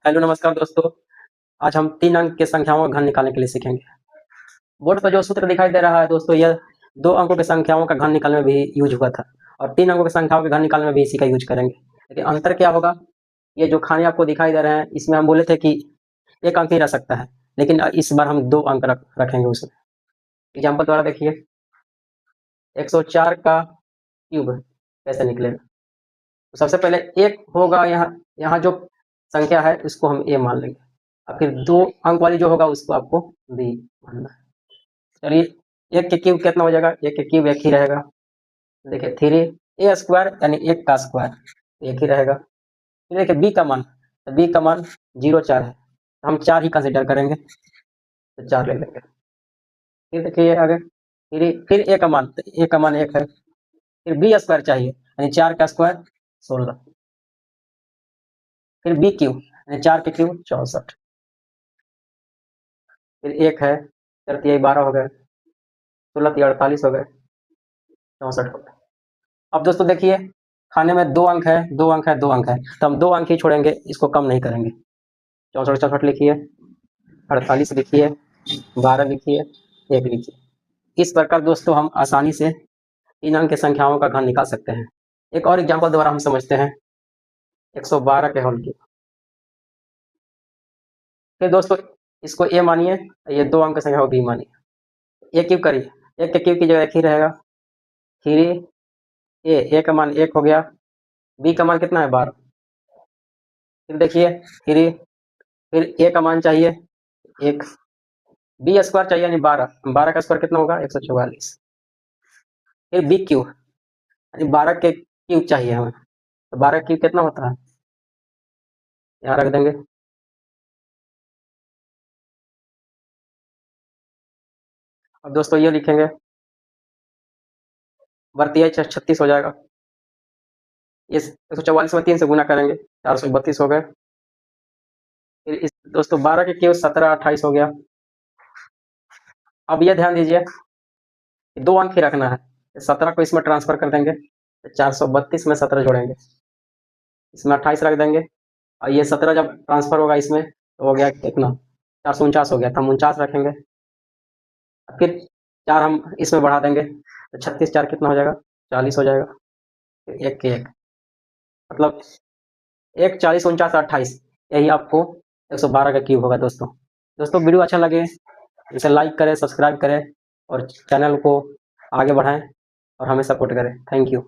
Hello नमस्कार दोस्तों। आज हम 3 अंक की संख्याओं का घन निकालने के लिए सीखेंगे। बोर्ड पर जो सूत्र दिखाई दे रहा है दोस्तों, यह 2 अंकों की संख्याओं का घन निकालने में भी यूज़ हुआ था और 3 अंकों की संख्याओं के घन निकालने में भी इसी का यूज़ करेंगे। लेकिन अंतर क्या होगा? ये जो खाने आपको दिखाई दे रहे हैं, इसमें हम बोले थे कि 1 अंक ही रह सकता है, लेकिन इस बार हम 2 अंक रखेंगे उसमें। एग्ज़ाम्पल द्वारा देखिए, 104 का क्यूब कैसे निकलेगा? तो सबसे पहले 1 होगा, यहाँ यहाँ जो संख्या है इसको हम a मान लेंगे और फिर 2 अंक वाली जो होगा उसको आपको b मानना है। चलिए 1 के क्यूब कितना हो जाएगा? 1 के क्यूब 1 ही रहेगा। देखिए 3a स्क्वायर यानी 1 का स्क्वायर 1 ही रहेगा। फिर देखिए b का मान, तो b का मान 0 4 है, तो हम 4 ही कंसीडर करेंगे, तो 4 ले लेंगे। फिर देखिए आगे, फिर a का मान, तो a का मान 1 है। फिर b स्क्वायर चाहिए यानी 4 का स्क्वायर 16। फिर b क्यूब यानी 4 के क्यूब 64। फिर 1 है, 4 तिहाई 12 हो गए, 16 तिहाई 48 हो गए, 64 हो गए। अब दोस्तों देखिए, खाने में 2 अंक है, 2 अंक है, 2 अंक है, तो हम 2 अंक ही छोड़ेंगे, इसको कम नहीं करेंगे। 64 64 लिखिए, 48 लिखिए, 12 लिखिए, 1 लिखिए। इस प्रकार दोस्तों हम आसानी से 3 अंक की संख्याओं का घन निकाल सकते हैं। एक और एग्जाम्पल द्वारा हम समझते हैं, 112 के होल क्यूब। फिर दोस्तों इसको a मानिए, ये 2 अंक की संख्या को b मानिए। a क्यूब करिए, 1 के क्यूब की जगह 1 ही रहेगा। 3a का मान 1 हो गया, b का मान कितना है 12। फिर देखिए फिर a का मान चाहिए 1, b स्क्वायर चाहिए यानी 12, 12 का स्क्वायर कितना होगा 144। फिर b क्यूब यानी 12 के क्यूब चाहिए हमें, तो 12 क्यूब कितना होता है, यहाँ रख देंगे। अब दोस्तों ये लिखेंगे, बढ़ती 36 हो जाएगा। ये 144 में 3 से गुना करेंगे, 432 हो गए। फिर इस दोस्तों 12 के क्यूब 17 28 हो गया। अब ये ध्यान दीजिए, 2 अंक ही रखना है, 17 को इसमें ट्रांसफर कर देंगे, 432 में 17 जोड़ेंगे, इसमें 28 रख देंगे और ये 17 जब ट्रांसफर होगा इसमें तो हो गया कितना, 449 हो गया, तो हम 49 रखेंगे। फिर 4 हम इसमें बढ़ा देंगे, तो 36 4 कितना हो जाएगा 40 हो जाएगा। फिर 1 के 1 मतलब 1 40 49 28, यही आपको 112 का क्यूब होगा। दोस्तों वीडियो अच्छा लगे इसे लाइक करें, सब्सक्राइब करें और चैनल को आगे बढ़ाएं और हमें सपोर्ट करें। Thank you.